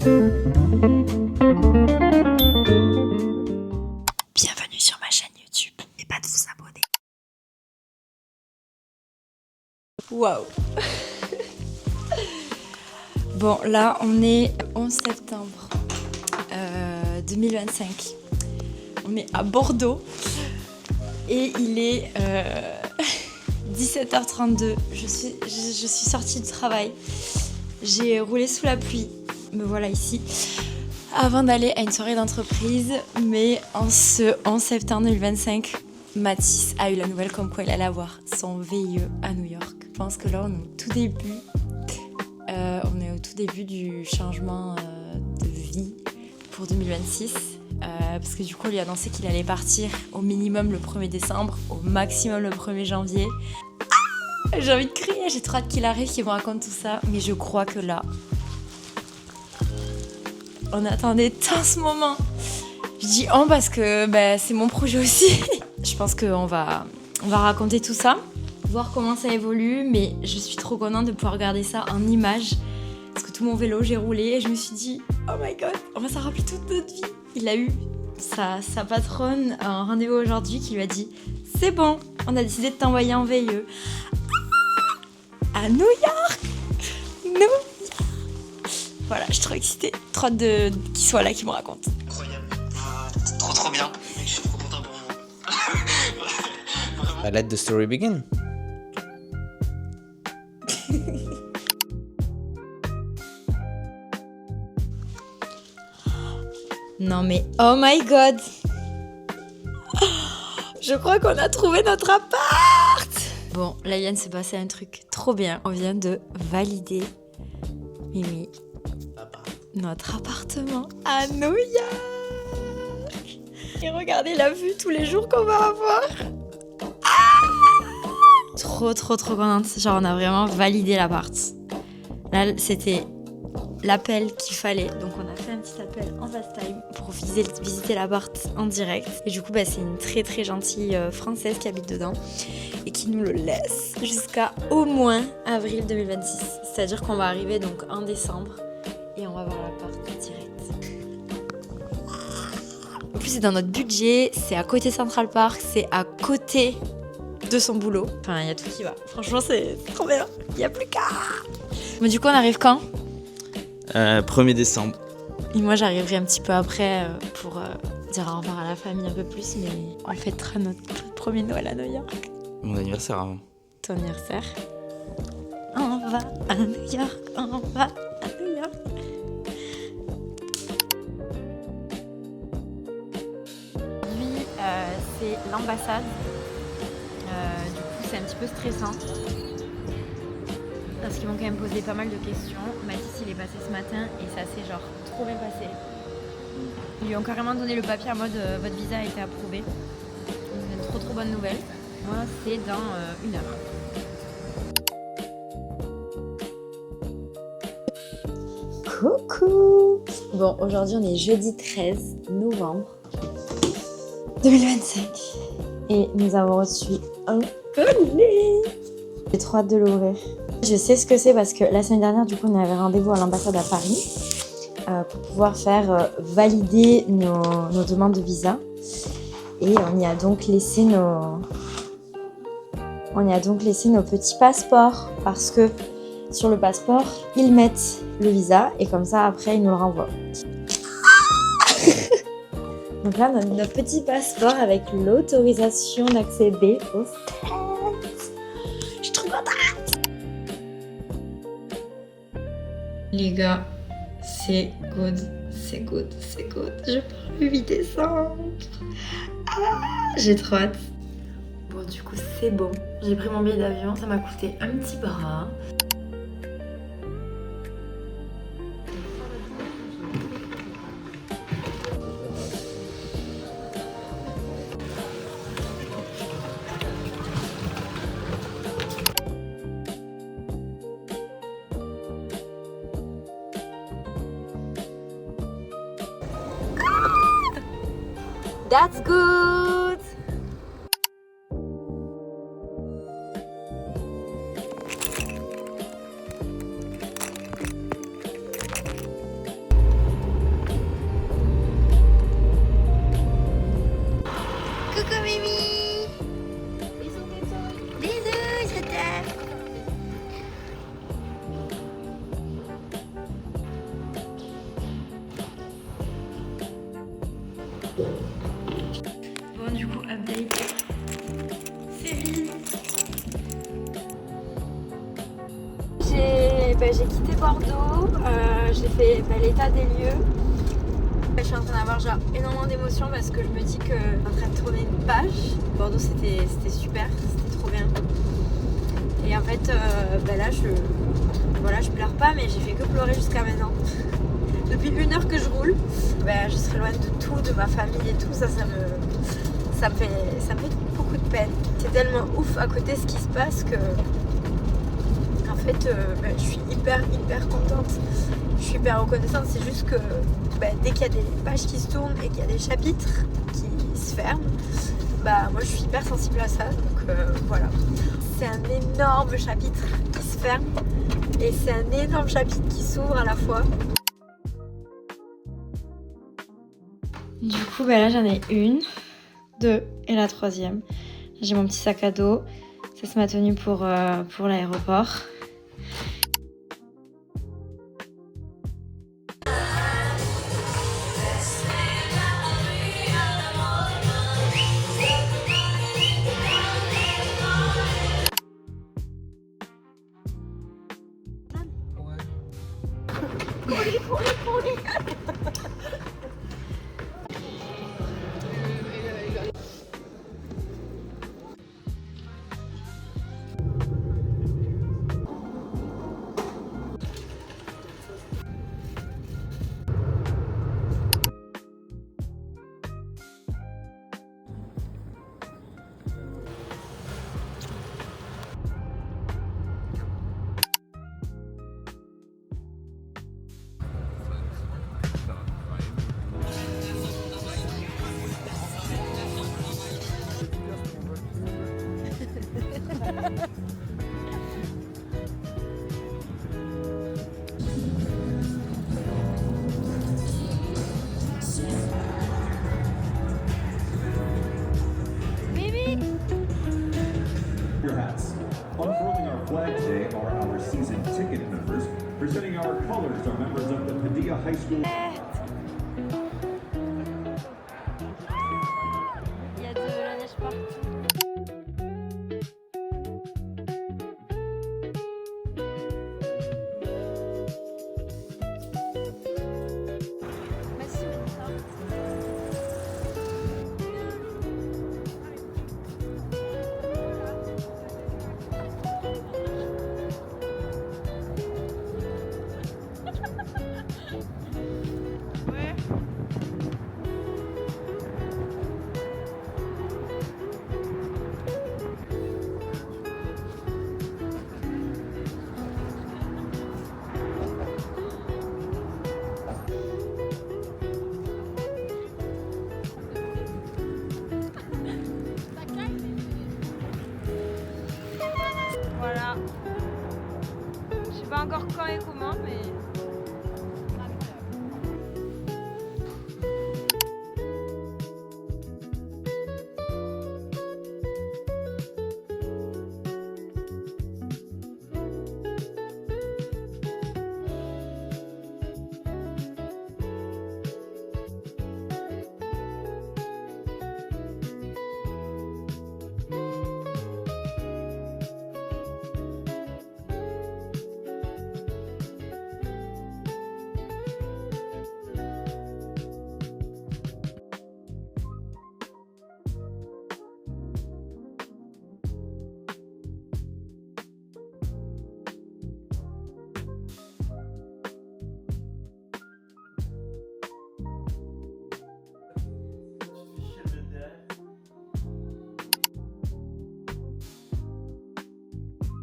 Bienvenue sur ma chaîne YouTube. N'oubliez pas de vous abonner. Waouh. Bon, là, on est 11 septembre 2025. On est à Bordeaux. Et il est 17h32. Je suis sortie du travail. J'ai roulé sous la pluie. Me voilà ici. Avant d'aller à une soirée d'entreprise. Mais en ce 11 septembre 2025, Mathis a eu la nouvelle comme quoi il allait avoir son VIE à New York. Je pense que là, on est au tout début. Du changement de vie pour 2026. Parce que du coup, on lui a annoncé qu'il allait partir au minimum le 1er décembre, au maximum le 1er janvier. J'ai envie de crier, j'ai trop hâte qu'il arrive, qu'il me raconte tout ça. Mais je crois que là, on attendait tant ce moment. Je dis on parce que c'est mon projet aussi. Je pense qu'on va raconter tout ça, voir comment ça évolue. Mais je suis trop contente de pouvoir regarder ça en images. Parce que tout mon vélo, j'ai roulé et je me suis dit oh my god, on va s'en rappeler toute notre vie. Il a eu sa patronne un rendez-vous aujourd'hui qui lui a dit c'est bon, on a décidé de t'envoyer en VIE à New York. Voilà, je suis trop excitée, trop hâte qu'il soit là, qu'il me raconte. Incroyable, trop bien, mec, je suis trop content pour vous. Let the story begin. Non mais oh my god, je crois qu'on a trouvé notre appart. Bon, là il vient de se passer un truc trop bien. On vient de valider, Mimi, notre appartement à New York. Et regardez la vue tous les jours qu'on va avoir. Trop contente. Genre on a vraiment validé l'appart. Là c'était l'appel qu'il fallait. Donc on a fait un petit appel en FaceTime pour visiter l'appart en direct. Et du coup c'est une très gentille Française qui habite dedans et qui nous le laisse jusqu'à au moins avril 2026. C'est-à-dire qu'on va arriver donc en décembre et on va voir l'appart direct. En plus c'est dans notre budget, c'est à côté Central Park, c'est à côté de son boulot. Enfin il y a tout qui va. Franchement c'est trop bien, il n'y a plus qu'à... Mais du coup on arrive quand ? 1er décembre. Et moi j'arriverai un petit peu après pour dire au revoir à la famille un peu plus, mais on fêtera notre premier Noël à New York. Mon anniversaire avant. Ton anniversaire. On va à New York, on va à New York. Lui, c'est l'ambassade. Du coup c'est un petit peu stressant. Parce qu'ils m'ont quand même posé pas mal de questions. Mathis il est passé ce matin et ça s'est genre trop bien passé. Ils lui ont carrément donné le papier en mode votre visa a été approuvé. Donc c'est une trop bonne nouvelle. Moi c'est dans 1 heure. Coucou. Bon aujourd'hui on est jeudi 13 novembre 2025. Et nous avons reçu un colis. J'ai trop hâte de l'ouvrir. Je sais ce que c'est parce que la semaine dernière, du coup, on avait rendez-vous à l'ambassade à Paris pour pouvoir faire valider nos demandes de visa. Et on y a donc laissé nos petits passeports parce que sur le passeport, ils mettent le visa et comme ça, après, ils nous le renvoient. Donc là, on a notre petit passeport avec l'autorisation d'accéder au States. Je suis trop contente. Les gars, c'est good. Je pars le 8 décembre. J'ai trop hâte. Bon, du coup, c'est bon. J'ai pris mon billet d'avion. Ça m'a coûté un petit bras. That's good. Bon, du coup, update. C'est fini. J'ai quitté Bordeaux, j'ai fait l'état des lieux. Je suis en train d'avoir genre énormément d'émotions parce que je me dis que je suis en train de tourner une page. Bordeaux c'était super, c'était trop bien. Et en fait là je pleure pas mais j'ai fait que pleurer jusqu'à maintenant. Depuis 1 heure que je roule, je serai loin de tout, de ma famille et tout, ça me fait beaucoup de peine. C'est tellement ouf à côté ce qui se passe que en fait je suis hyper contente. Je suis hyper reconnaissante, c'est juste que dès qu'il y a des pages qui se tournent et qu'il y a des chapitres qui se ferment, moi je suis hyper sensible à ça, donc voilà. C'est un énorme chapitre qui se ferme et c'est un énorme chapitre qui s'ouvre à la fois. Du coup là j'en ai 1, 2 et la 3e. J'ai mon petit sac à dos, ça c'est ma tenue pour l'aéroport. Unfurling our flag today are our season ticket members. Presenting our colors are members of the Padilla High School. Il y a de la neige partout. Voilà. Je sais pas encore quand et comment, mais...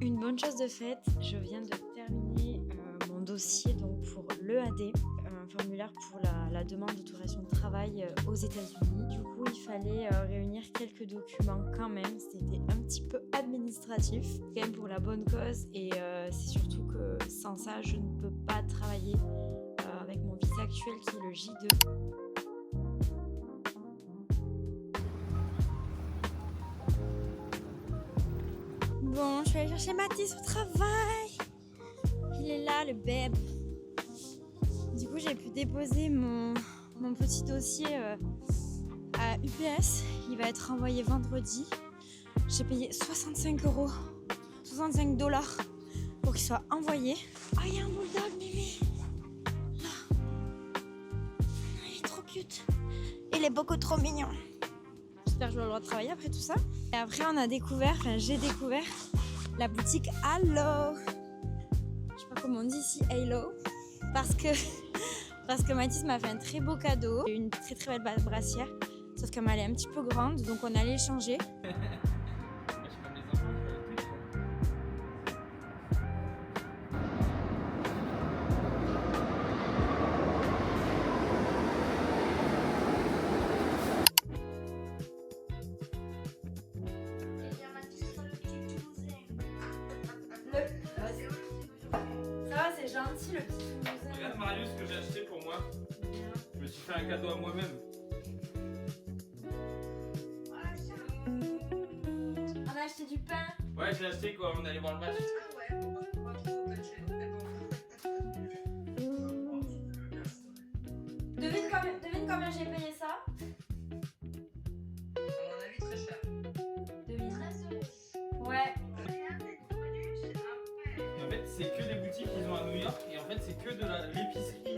Une bonne chose de faite, je viens de terminer mon dossier donc pour l'EAD, un formulaire pour la demande d'autorisation de travail aux États-Unis. Du coup, il fallait réunir quelques documents quand même. C'était un petit peu administratif, quand même pour la bonne cause. Et c'est surtout que sans ça, je ne peux pas travailler avec mon visa actuel qui est le J2. Bon, je suis allée chercher Mathis au travail. Il est là, le bébé. Du coup, j'ai pu déposer mon petit dossier à UPS. Il va être envoyé vendredi. J'ai payé 65 €, 65 $ pour qu'il soit envoyé. Ah, il y a un bulldog, Mimi. Là. Il est trop cute. Il est beaucoup trop mignon. J'espère que je vais avoir le droit de travailler après tout ça. Et après, j'ai découvert la boutique Halo. Je sais pas comment on dit ici, Halo. Parce que Mathis m'a fait un très beau cadeau. Une très très belle brassière. Sauf qu'elle m'allait un petit peu grande, donc on allait échanger. Ça va, c'est gentil le petit Toulousain. Regarde Marius, ce que j'ai acheté pour moi. Je me suis fait un cadeau à moi-même. On a acheté du pain. Ouais, je l'ai acheté quand on allait voir le match. Devine combien j'ai payé ça? À mon avis, très cher. Devine. 13 €. Ouais. En fait, c'est que des boutiques qu'ils ont à New York et en fait, c'est que de l'épicerie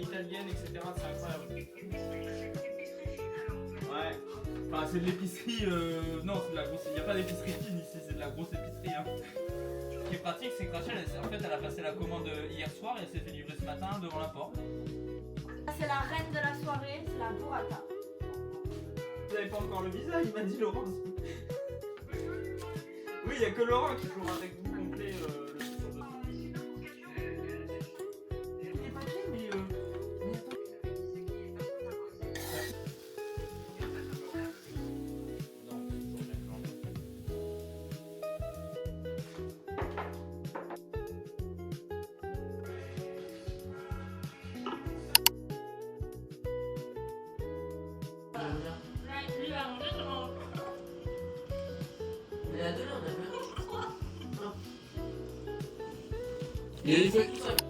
italienne, etc. C'est incroyable. Ouais. Enfin, c'est de l'épicerie. Non, c'est de la grosse. Il n'y a pas d'épicerie fine ici, c'est de la grosse épicerie. Hein. Ce qui est pratique, c'est que Rachel, elle a passé la commande hier soir et elle s'est fait livrer ce matin devant la porte. C'est la reine de la soirée, c'est la burrata. Vous n'avez pas encore le visa, il m'a dit Laurent. Oui, il n'y a que Laurent qui pourra avec vous complet le titre de. Il est pas fait, mais. Il est fait tout seul.